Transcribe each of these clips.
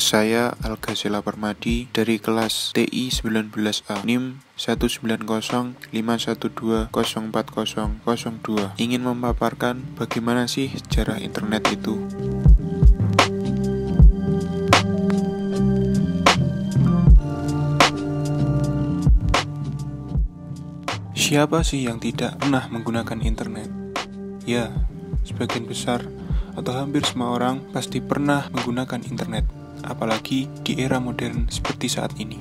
Saya Algasela Permadi dari kelas TI 19A NIM 19051204002 ingin memaparkan bagaimana sih sejarah internet itu. Siapa sih yang tidak pernah menggunakan internet? Ya, sebagian besar atau hampir semua orang pasti pernah menggunakan internet, apalagi di era modern seperti saat ini.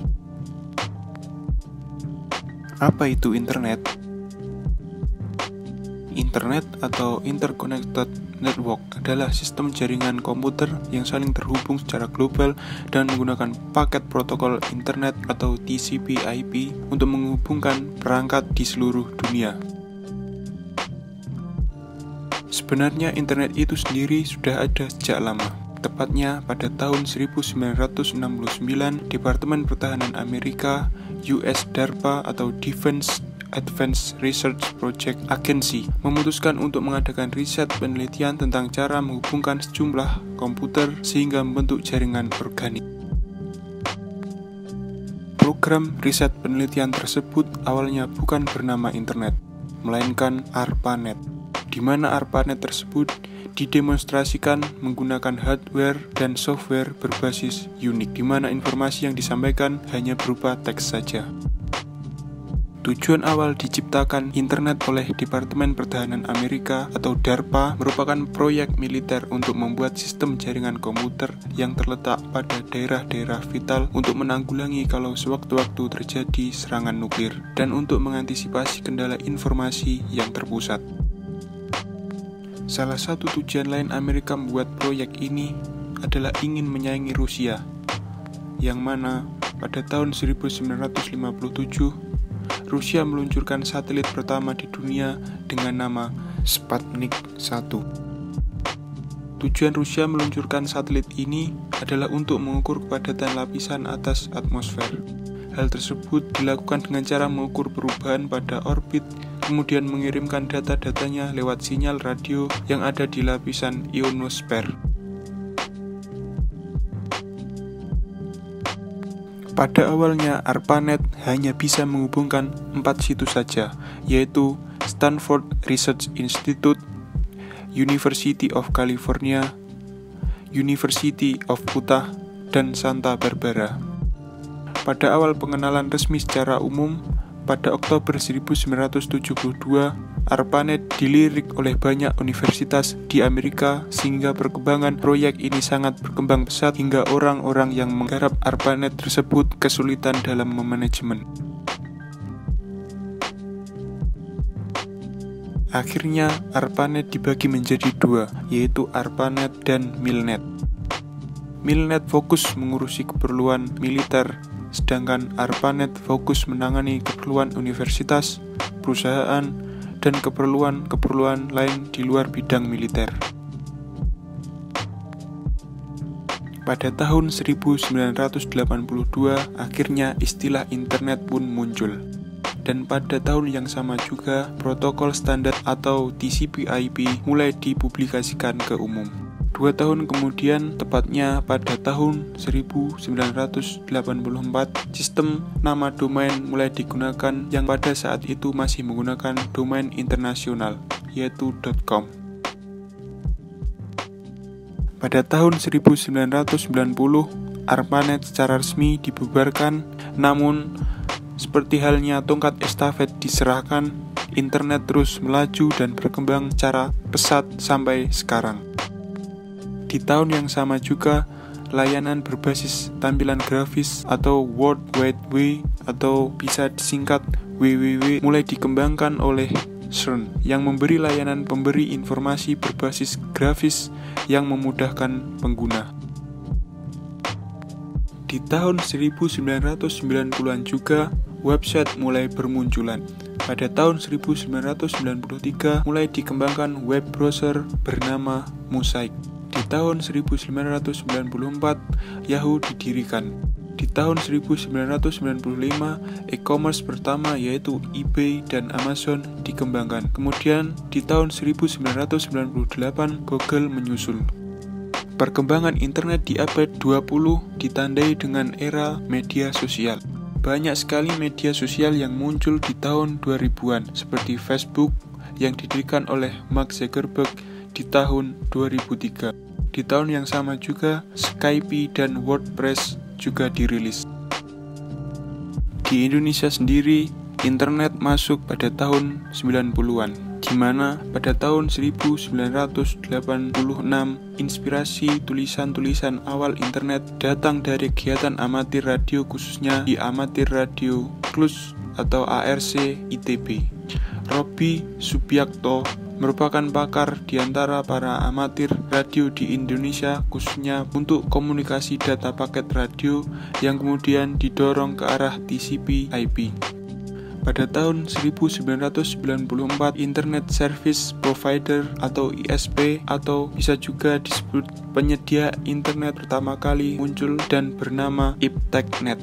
Apa itu internet? Internet atau Interconnected Network adalah sistem jaringan komputer yang saling terhubung secara global dan menggunakan paket protokol internet atau TCP/IP untuk menghubungkan perangkat di seluruh dunia. Sebenarnya internet itu sendiri sudah ada sejak lama. Tepatnya pada tahun 1969, Departemen Pertahanan Amerika, US DARPA atau Defense Advanced Research Project Agency, memutuskan untuk mengadakan riset penelitian tentang cara menghubungkan sejumlah komputer sehingga membentuk jaringan organik. Program riset penelitian tersebut awalnya bukan bernama internet, melainkan ARPANET, di mana ARPANET tersebut didemonstrasikan menggunakan hardware dan software berbasis Unix, di mana informasi yang disampaikan hanya berupa teks saja. Tujuan awal diciptakan internet oleh Departemen Pertahanan Amerika atau DARPA merupakan proyek militer untuk membuat sistem jaringan komputer yang terletak pada daerah-daerah vital untuk menanggulangi kalau sewaktu-waktu terjadi serangan nuklir dan untuk mengantisipasi kendala informasi yang terpusat. Salah satu tujuan lain Amerika membuat proyek ini adalah ingin menyaingi Rusia, yang mana pada tahun 1957 Rusia meluncurkan satelit pertama di dunia dengan nama Sputnik 1. Tujuan Rusia meluncurkan satelit ini adalah untuk mengukur kepadatan lapisan atas atmosfer. Hal tersebut dilakukan dengan cara mengukur perubahan pada orbit, kemudian mengirimkan data-datanya lewat sinyal radio yang ada di lapisan ionosfer. Pada awalnya, ARPANET hanya bisa menghubungkan 4 situs saja, yaitu Stanford Research Institute, University of California, University of Utah, dan Santa Barbara. Pada awal pengenalan resmi secara umum, pada Oktober 1972, ARPANET dilirik oleh banyak universitas di Amerika sehingga perkembangan proyek ini sangat berkembang pesat hingga orang-orang yang menggarap ARPANET tersebut kesulitan dalam memanajemen. Akhirnya ARPANET dibagi menjadi dua, yaitu ARPANET dan MILNET. MILNET fokus mengurusi keperluan militer, sedangkan ARPANET fokus menangani keperluan universitas, perusahaan, dan keperluan-keperluan lain di luar bidang militer. Pada tahun 1982, akhirnya istilah internet pun muncul. Dan pada tahun yang sama juga, protokol standar atau TCP/IP mulai dipublikasikan ke umum. 2 tahun kemudian, tepatnya pada tahun 1984, sistem nama domain mulai digunakan yang pada saat itu masih menggunakan domain internasional, yaitu .com. Pada tahun 1990, ARPANET secara resmi dibubarkan, namun seperti halnya tongkat estafet diserahkan, internet terus melaju dan berkembang secara pesat sampai sekarang. Di tahun yang sama juga, layanan berbasis tampilan grafis atau World Wide Web atau bisa disingkat WWW mulai dikembangkan oleh CERN yang memberi layanan pemberi informasi berbasis grafis yang memudahkan pengguna. Di tahun 1990-an juga, website mulai bermunculan. Pada tahun 1993 mulai dikembangkan web browser bernama Mosaic. Di tahun 1994, Yahoo didirikan. Di tahun 1995, e-commerce pertama yaitu eBay dan Amazon dikembangkan. Kemudian, di tahun 1998, Google menyusul. Perkembangan internet di abad 20 ditandai dengan era media sosial. Banyak sekali media sosial yang muncul di tahun 2000-an, seperti Facebook yang didirikan oleh Mark Zuckerberg di tahun 2003. Di tahun yang sama juga, Skype dan WordPress juga dirilis. Di Indonesia sendiri, internet masuk pada tahun 90-an. Di mana pada tahun 1986 inspirasi tulisan-tulisan awal internet datang dari kegiatan amatir radio, khususnya di Amatir Radio Klus atau ARC ITB. Robby Subiakto merupakan pakar di antara para amatir radio di Indonesia, khususnya untuk komunikasi data paket radio yang kemudian didorong ke arah TCP/IP. Pada tahun 1994, Internet Service Provider atau ISP atau bisa juga disebut penyedia internet pertama kali muncul dan bernama IPTECnet.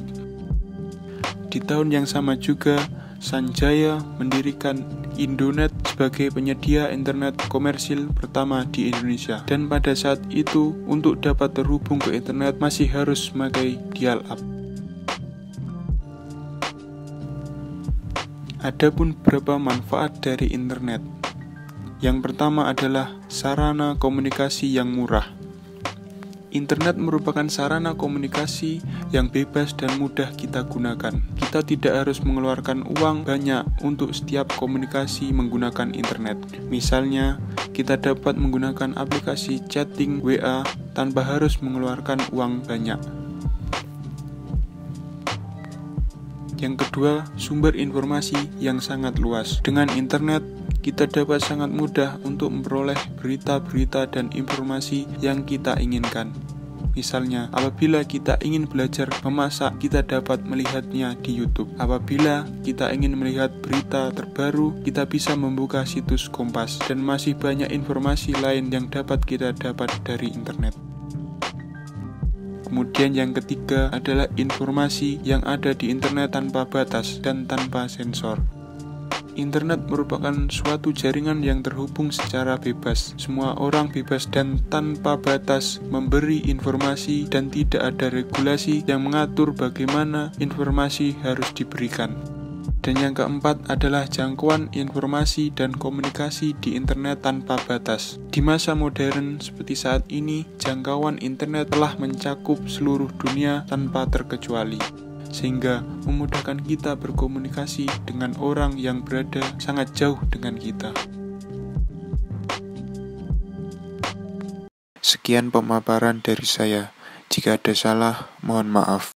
Di tahun yang sama juga, Sanjaya mendirikan Indonet sebagai penyedia internet komersil pertama di Indonesia. Dan pada saat itu, untuk dapat terhubung ke internet masih harus memakai dial-up. Adapun beberapa manfaat dari internet. Yang pertama adalah sarana komunikasi yang murah. Internet merupakan sarana komunikasi yang bebas dan mudah kita gunakan. Kita tidak harus mengeluarkan uang banyak untuk setiap komunikasi menggunakan internet. Misalnya, kita dapat menggunakan aplikasi chatting WA tanpa harus mengeluarkan uang banyak. Yang kedua, sumber informasi yang sangat luas. Dengan internet, kita dapat sangat mudah untuk memperoleh berita-berita dan informasi yang kita inginkan. Misalnya, apabila kita ingin belajar memasak, kita dapat melihatnya di YouTube. Apabila kita ingin melihat berita terbaru, kita bisa membuka situs Kompas. Dan masih banyak informasi lain yang dapat kita dapat dari internet. Kemudian yang ketiga adalah informasi yang ada di internet tanpa batas dan tanpa sensor. Internet merupakan suatu jaringan yang terhubung secara bebas. Semua orang bebas dan tanpa batas memberi informasi dan tidak ada regulasi yang mengatur bagaimana informasi harus diberikan. Dan yang keempat adalah jangkauan informasi dan komunikasi di internet tanpa batas. Di masa modern seperti saat ini, jangkauan internet telah mencakup seluruh dunia tanpa terkecuali, sehingga memudahkan kita berkomunikasi dengan orang yang berada sangat jauh dengan kita. Sekian pemaparan dari saya. Jika ada salah, mohon maaf.